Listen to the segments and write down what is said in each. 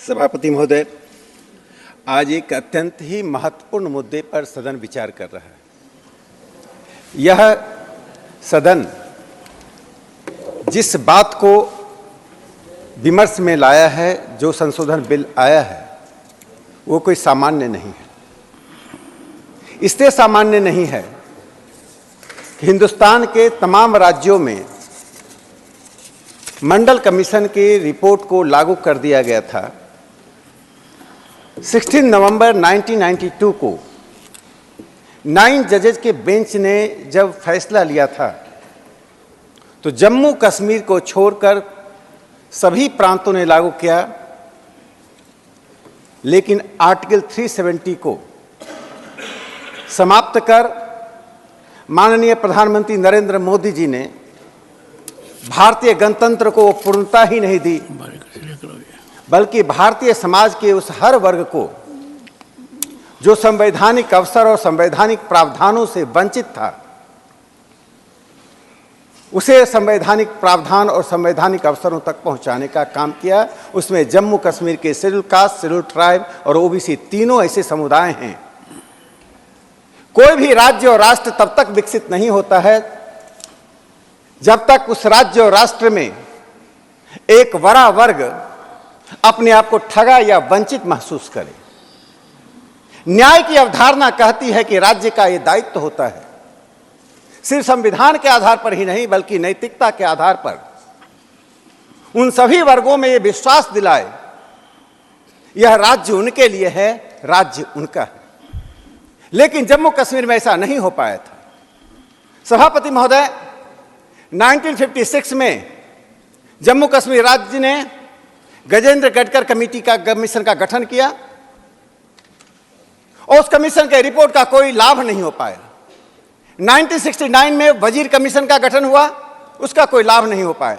सभापति महोदय, आज एक अत्यंत ही महत्वपूर्ण मुद्दे पर सदन विचार कर रहा है। यह सदन जिस बात को विमर्श में लाया है, जो संशोधन बिल आया है, वो कोई सामान्य नहीं है। इसलिए सामान्य नहीं है कि हिंदुस्तान के तमाम राज्यों में मंडल कमीशन की रिपोर्ट को लागू कर दिया गया था। 16 नवंबर 1992 को 9 जजेज के बेंच ने जब फैसला लिया था तो जम्मू कश्मीर को छोड़कर सभी प्रांतों ने लागू किया, लेकिन आर्टिकल 370 को समाप्त कर माननीय प्रधानमंत्री नरेंद्र मोदी जी ने भारतीय गणतंत्र को पूर्णता ही नहीं दी, बल्कि भारतीय समाज के उस हर वर्ग को जो संवैधानिक अवसर और संवैधानिक प्रावधानों से वंचित था, उसे संवैधानिक प्रावधान और संवैधानिक अवसरों तक पहुंचाने का काम किया। उसमें जम्मू कश्मीर के शेड्यूल कास्ट, शेड्यूल ट्राइब और ओबीसी तीनों ऐसे समुदाय हैं। कोई भी राज्य और राष्ट्र तब तक विकसित नहीं होता है जब तक उस राज्य और राष्ट्र में एक बड़ा वर्ग अपने आप को ठगा या वंचित महसूस करे। न्याय की अवधारणा कहती है कि राज्य का यह दायित्व होता है सिर्फ संविधान के आधार पर ही नहीं, बल्कि नैतिकता के आधार पर उन सभी वर्गों में यह विश्वास दिलाए यह राज्य उनके लिए है, राज्य उनका है। लेकिन जम्मू कश्मीर में ऐसा नहीं हो पाया था। सभापति महोदय, 1956 में जम्मू कश्मीर राज्य ने गजेंद्र गडकर कमीशन का गठन किया और उस कमीशन के रिपोर्ट का कोई लाभ नहीं हो पाया। 1969 में वजीर कमीशन का गठन हुआ, उसका कोई लाभ नहीं हो पाया।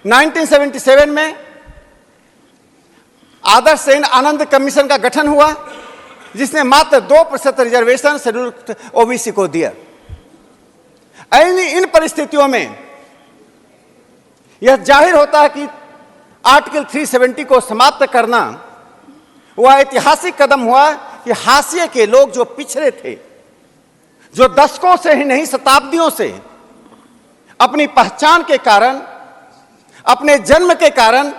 1977 में आदर्श सेन आनंद कमीशन का गठन हुआ, जिसने मात्र 2% रिजर्वेशन शेड्यूल ओबीसी को दिया। इन परिस्थितियों में यह जाहिर होता है कि आर्टिकल 370 को समाप्त करना वह ऐतिहासिक कदम हुआ कि हाशिए के लोग जो पिछड़े थे, जो दशकों से ही नहीं शताब्दियों से अपनी पहचान के कारण, अपने जन्म के कारण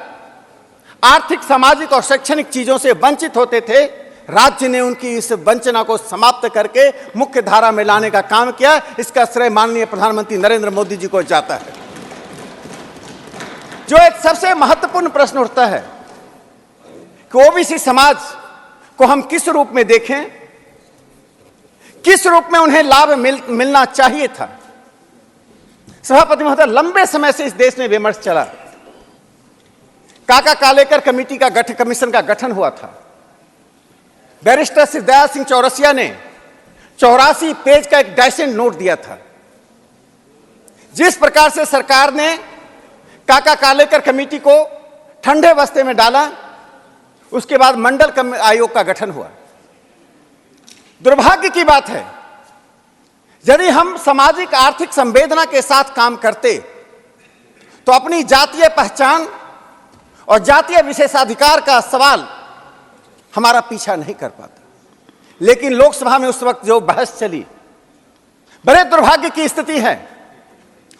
आर्थिक, सामाजिक और शैक्षणिक चीजों से वंचित होते थे, राज्य ने उनकी इस वंचना को समाप्त करके मुख्य धारा में लाने का काम किया। इसका श्रेय माननीय प्रधानमंत्री नरेंद्र मोदी जी को जाता है। जो एक सबसे महत्वपूर्ण प्रश्न उठता है कि ओबीसी समाज को हम किस रूप में देखें, किस रूप में उन्हें लाभ मिलना चाहिए था। सभापति महोदय, लंबे समय से इस देश में विमर्श चला। काका कालेकर कमीशन का गठन हुआ था। बैरिस्टर सिद्धार्थ सिंह चौरसिया ने 84 पेज का एक डाइसेंट नोट दिया था। जिस प्रकार से सरकार ने काका कालेकर कमेटी को ठंडे बस्ते में डाला, उसके बाद मंडल आयोग का गठन हुआ। दुर्भाग्य की बात है, यदि हम सामाजिक आर्थिक संवेदना के साथ काम करते तो अपनी जातीय पहचान और जातीय विशेषाधिकार का सवाल हमारा पीछा नहीं कर पाता। लेकिन लोकसभा में उस वक्त जो बहस चली, बड़े दुर्भाग्य की स्थिति है,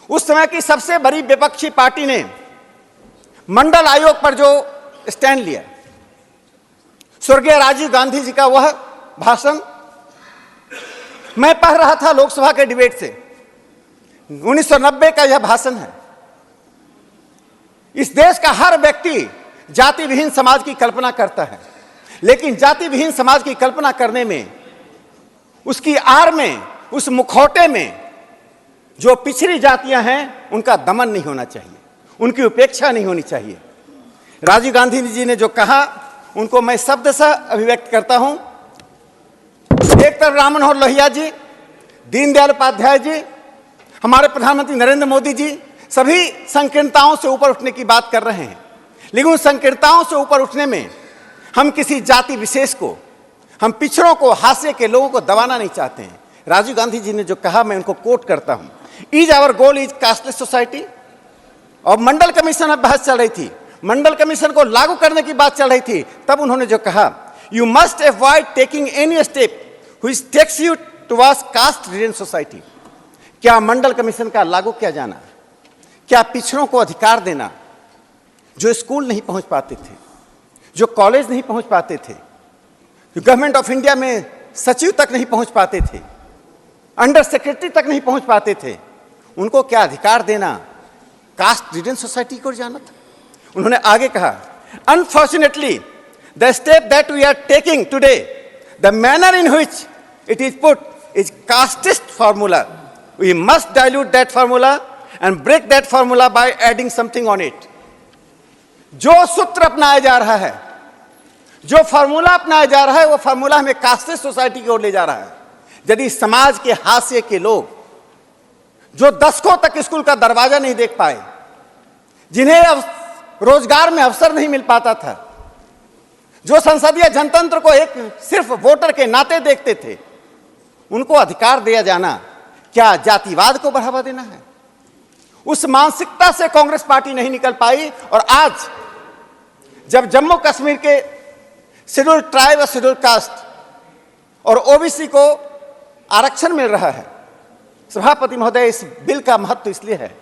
उस समय की सबसे बड़ी विपक्षी पार्टी ने मंडल आयोग पर जो स्टैंड लिया, स्वर्गीय राजीव गांधी जी का वह भाषण मैं पढ़ रहा था लोकसभा के डिबेट से। 1990 का यह भाषण है। इस देश का हर व्यक्ति जाति विहीन समाज की कल्पना करता है, लेकिन जाति विहीन समाज की कल्पना करने में, उसकी आड़ में, उस मुखौटे में जो पिछड़ी जातियां हैं, उनका दमन नहीं होना चाहिए, उनकी उपेक्षा नहीं होनी चाहिए। राजीव गांधी जी ने जो कहा, उनको मैं शब्द से अभिव्यक्त करता हूं। एक तरफ राम मनोहर लोहिया जी, दीनदयाल उपाध्याय जी, हमारे प्रधानमंत्री नरेंद्र मोदी जी सभी संकीर्णताओं से ऊपर उठने की बात कर रहे हैं, लेकिन उन संकीर्णताओं से ऊपर उठने में हम किसी जाति विशेष को, हम पिछड़ों को, हाशिए के लोगों को दबाना नहीं चाहते हैं। राजीव गांधी जी ने जो कहा, मैं उनको कोट करता हूं, is our goal is casteless society. और मंडल कमीशन में बहस चल रही थी, मंडल कमीशन को लागू करने की बात चल रही थी, तब उन्होंने जो कहा, you must avoid taking any step which takes you towards caste ridden society. क्या मंडल कमीशन का लागू किया जाना, क्या पिछड़ों को अधिकार देना, जो स्कूल नहीं पहुंच पाते थे, जो कॉलेज नहीं पहुंच पाते थे, जो गवर्नमेंट ऑफ इंडिया में सचिव तक नहीं पहुंच पाते थे, अंडर सेक्रेटरी तक नहीं पहुंच पाते थे, उनको क्या अधिकार देना, कास्ट रिडन सोसाइटी को जाना था। उन्होंने आगे कहा, unfortunately the step that we are taking today, the manner in which it is put is casteist formula. We must dilute that formula and break that formula by adding something on it. जो सूत्र अपनाया जा रहा है, जो formula अपनाया जा रहा है, वो फॉर्मूला हमें कास्टिस्ट सोसाइटी की ओर ले जा रहा है। यदि समाज के हाशिए के लोग, जो दशकों तक स्कूल का दरवाजा नहीं देख पाए, जिन्हें रोजगार में अवसर नहीं मिल पाता था, जो संसदीय जनतंत्र को एक सिर्फ वोटर के नाते देखते थे, उनको अधिकार दिया जाना क्या जातिवाद को बढ़ावा देना है? उस मानसिकता से कांग्रेस पार्टी नहीं निकल पाई। और आज जब जम्मू कश्मीर के शेड्यूल ट्राइब और शेड्यूल कास्ट और ओबीसी को आरक्षण मिल रहा है, सभापति महोदय, इस बिल का महत्व इसलिए है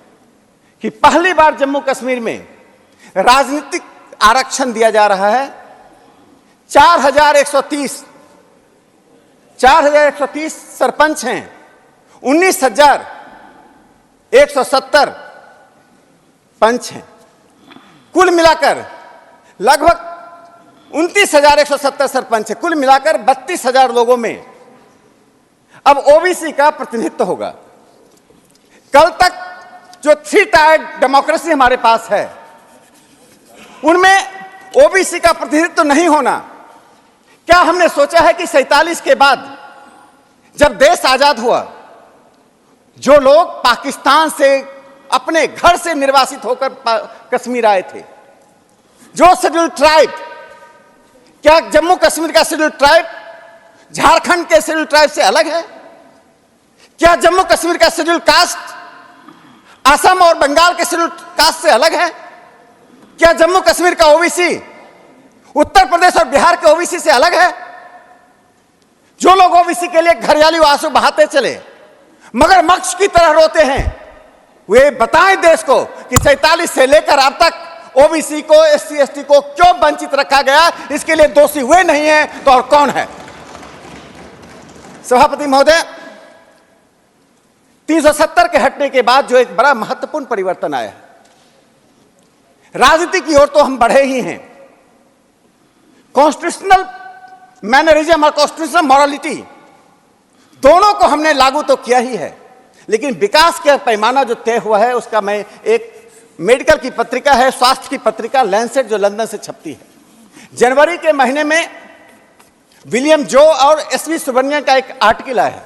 कि पहली बार जम्मू कश्मीर में राजनीतिक आरक्षण दिया जा रहा है। 4130 सरपंच हैं, 19,170 पंच हैं, कुल मिलाकर लगभग 29,170 सरपंच है, कुल मिलाकर 32,000 लोगों में अब ओबीसी का प्रतिनिधित्व होगा। कल तक जो 3 टायर डेमोक्रेसी हमारे पास है, उनमें ओबीसी का प्रतिनिधित्व नहीं होना। क्या हमने सोचा है कि 47 के बाद जब देश आजाद हुआ, जो लोग पाकिस्तान से अपने घर से निर्वासित होकर कश्मीर आए थे, जो शेड्यूल ट्राइब, क्या जम्मू कश्मीर का शेड्यूल ट्राइब झारखंड के शेड्यूल ट्राइब से अलग है? क्या जम्मू कश्मीर का शेड्यूल कास्ट असम और बंगाल के शेड्यूल कास्ट से अलग है? क्या जम्मू कश्मीर का ओबीसी उत्तर प्रदेश और बिहार के ओबीसी से अलग है? जो लोग ओबीसी के लिए घरियाली आंसू बहाते चले मगर मक्ष की तरह रोते हैं, वे बताएं देश को कि 47 से लेकर अब तक ओबीसी को, एससी एसटी को क्यों वंचित रखा गया? इसके लिए दोषी वे नहीं है तो और कौन है? सभापति महोदय, 370 के हटने के बाद जो एक बड़ा महत्वपूर्ण परिवर्तन आया है, राजनीति की ओर तो हम बढ़े ही हैं, कॉन्स्टिट्यूशनल मैनरिज्म और कॉन्स्टिट्यूशनल मॉरलिटी दोनों को हमने लागू तो किया ही है, लेकिन विकास का पैमाना जो तय हुआ है, उसका मैं एक मेडिकल की पत्रिका है, स्वास्थ्य की पत्रिका लैंसेट, जो लंदन से छपती है, जनवरी के महीने में विलियम जो और एसवी सुब्रमण्यम का एक आर्टिकल आया है,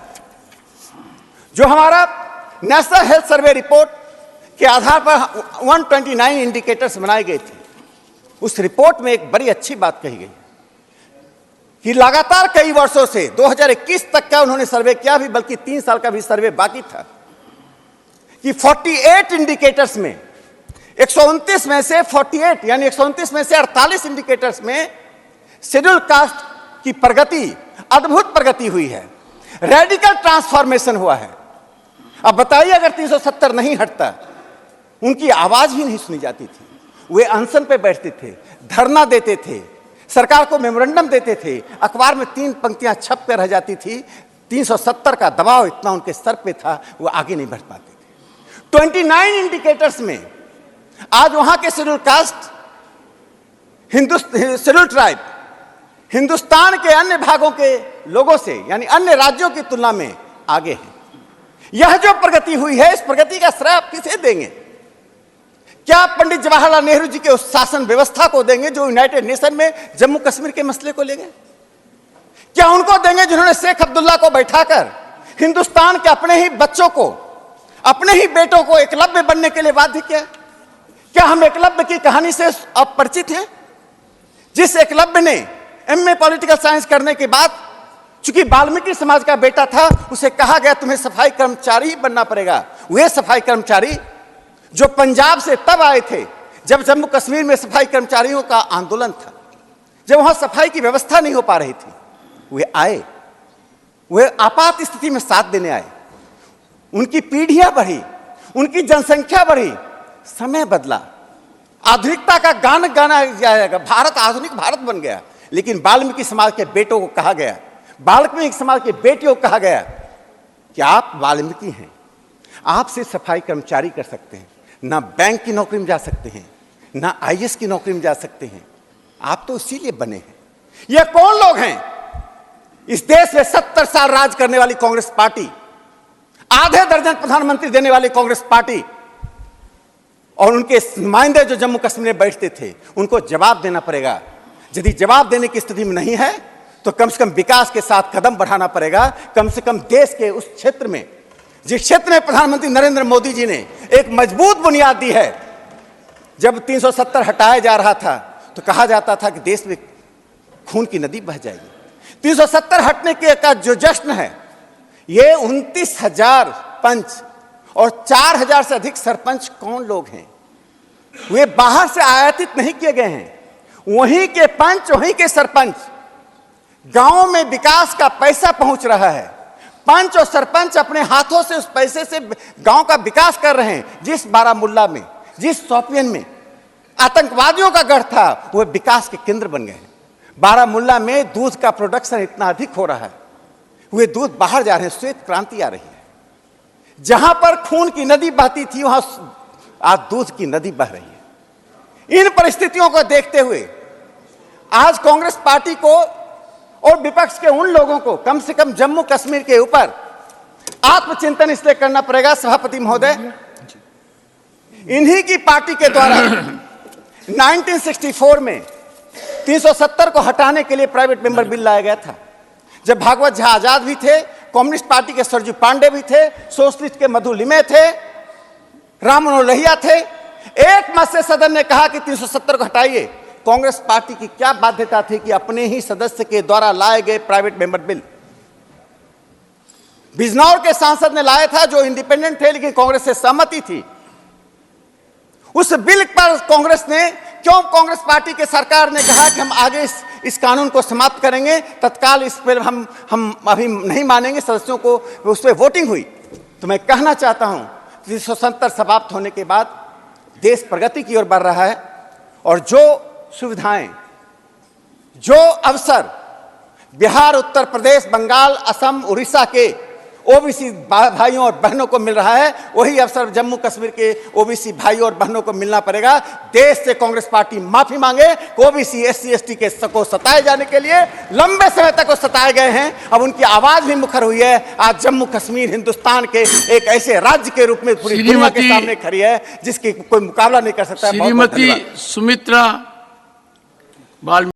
जो हमारा नेशनल हेल्थ सर्वे रिपोर्ट के आधार पर 129 इंडिकेटर्स बनाए गए थे। उस रिपोर्ट में एक बड़ी अच्छी बात कही गई कि लगातार कई वर्षों से 2021 तक का उन्होंने सर्वे किया भी, बल्कि 3 साल का भी सर्वे बाकी था, कि 48 इंडिकेटर्स में 129 में से 48 यानी 129 में से 48 इंडिकेटर्स में शेड्यूल कास्ट की प्रगति, अद्भुत प्रगति हुई है, रेडिकल ट्रांसफॉर्मेशन हुआ है। अब बताइए, अगर 370 नहीं हटता, उनकी आवाज ही नहीं सुनी जाती थी। वे अनशन पे बैठते थे, धरना देते थे, सरकार को मेमोरेंडम देते थे, अखबार में 3 पंक्तियां छप कर रह जाती थी। 370 का दबाव इतना उनके सर पे था, वो आगे नहीं बढ़ पाते थे। 29 इंडिकेटर्स में आज वहां के schedule caste, schedule tribe Hindustan के अन्य भागों के लोगों से, यानी अन्य राज्यों की तुलना में आगे है। यह जो प्रगति हुई है, इस प्रगति का श्रेय आप किसे देंगे? क्या पंडित जवाहरलाल नेहरू जी के उस शासन व्यवस्था को देंगे जो यूनाइटेड नेशन में जम्मू कश्मीर के मसले को ले गए? क्या उनको देंगे जिन्होंने शेख अब्दुल्ला को बैठाकर हिंदुस्तान के अपने ही बच्चों को, अपने ही बेटों को एकलव्य बनने के लिए बाध्य किया? क्या हम एकलव्य की कहानी से अपरिचित हैं? जिस एकलव्य ने एमए पॉलिटिकल साइंस करने के बाद, चूंकि वाल्मीकि समाज का बेटा था, उसे कहा गया तुम्हें सफाई कर्मचारी ही बनना पड़ेगा। वे सफाई कर्मचारी जो पंजाब से तब आए थे जब जम्मू कश्मीर में सफाई कर्मचारियों का आंदोलन था, जब वहां सफाई की व्यवस्था नहीं हो पा रही थी, वे आए, वे आपात स्थिति में साथ देने आए। उनकी पीढ़ियां बढ़ी, उनकी जनसंख्या बढ़ी, समय बदला, आधुनिकता का गान गाना जाएगा, भारत आधुनिक भारत बन गया। लेकिन वाल्मीकि समाज के बेटों को कहा गया, वाल्मीकि समाज के बेटियों को कहा गया कि आप वाल्मीकि हैं, आप सिर्फ सफाई कर्मचारी कर सकते हैं, ना बैंक की नौकरी में जा सकते हैं, ना आईएएस की नौकरी में जा सकते हैं, आप तो इसीलिए बने हैं। ये कौन लोग हैं? इस देश में 70 साल राज करने वाली कांग्रेस पार्टी, आधे दर्जन प्रधानमंत्री देने वाली कांग्रेस पार्टी, और उनके नुमाइंदे जो जम्मू कश्मीर में बैठते थे, उनको जवाब देना पड़ेगा। यदि जवाब देने की स्थिति में नहीं है तो कम से कम विकास के साथ कदम बढ़ाना पड़ेगा। कम से कम देश के उस क्षेत्र में, जिस क्षेत्र में प्रधानमंत्री नरेंद्र मोदी जी ने एक मजबूत बुनियाद दी है। जब 370 हटाया जा रहा था तो कहा जाता था कि देश में खून की नदी बह जाएगी। 370 हटने के का जो जश्न है, ये 29,000 पंच और 4,000 से अधिक सरपंच कौन लोग हैं? वे बाहर से आयातित नहीं किए गए हैं, वहीं के पंच, वहीं के सरपंच। गांवों में विकास का पैसा पहुंच रहा है, पंच और सरपंच अपने हाथों से उस पैसे से गांव का विकास कर रहे हैं। जिस बारामुल्ला में, जिस शोपियन में आतंकवादियों का गढ़ था, वह विकास के केंद्र बन गए हैं। बारामुल्ला में दूध का प्रोडक्शन इतना अधिक हो रहा है, वे दूध बाहर जा रहे हैं, श्वेत क्रांति आ रही है। जहां पर खून की नदी बहती थी, वहां आज दूध की नदी बह रही है। इन परिस्थितियों को देखते हुए आज कांग्रेस पार्टी को और विपक्ष के उन लोगों को कम से कम जम्मू कश्मीर के ऊपर आत्मचिंतन इसलिए करना पड़ेगा, सभापति महोदय, इन्हीं की पार्टी के द्वारा 1964 में 370 को हटाने के लिए प्राइवेट मेंबर बिल लाया गया था। जब भागवत झा आजाद भी थे, कम्युनिस्ट पार्टी के सरजू पांडे भी थे, सोशलिस्ट के मधु लिमे थे, राम मनोहर लोहिया थे। एक मत से सदन ने कहा कि 370 को हटाइए। कांग्रेस पार्टी की क्या बाध्यता थी कि अपने ही सदस्य के द्वारा लाए गए प्राइवेट मेंबर बिल, बिजनौर के सांसद ने लाया था जो इंडिपेंडेंट थे लेकिन कांग्रेस से सहमति थी, उस बिल पर कांग्रेस ने, क्यों कांग्रेस पार्टी के सरकार ने कहा कि हम आगे इस कानून को समाप्त करेंगे, तत्काल इस पर हम अभी नहीं मानेंगे, सदस्यों को उस पर वोटिंग हुई। तो मैं कहना चाहता हूं 370 समाप्त होने के बाद देश प्रगति की ओर बढ़ रहा है, और जो सुविधाएं, जो अवसर बिहार, उत्तर प्रदेश, बंगाल, असम, उड़ीसा के ओबीसी भाइयों और बहनों को मिल रहा है, वही अवसर जम्मू कश्मीर के ओबीसी भाइयों और बहनों को मिलना पड़ेगा। देश से कांग्रेस पार्टी माफी मांगे। ओबीसी, एससी, एसटी के को सताए जाने के लिए लंबे समय तक वो सताए गए हैं, अब उनकी आवाज भी मुखर हुई है। आज जम्मू कश्मीर हिंदुस्तान के एक ऐसे राज्य के रूप में पूरी दुनिया के सामने खड़ी है जिसकी कोई मुकाबला नहीं कर सकता। श्रीमती सुमित्रा बाल्मीकि।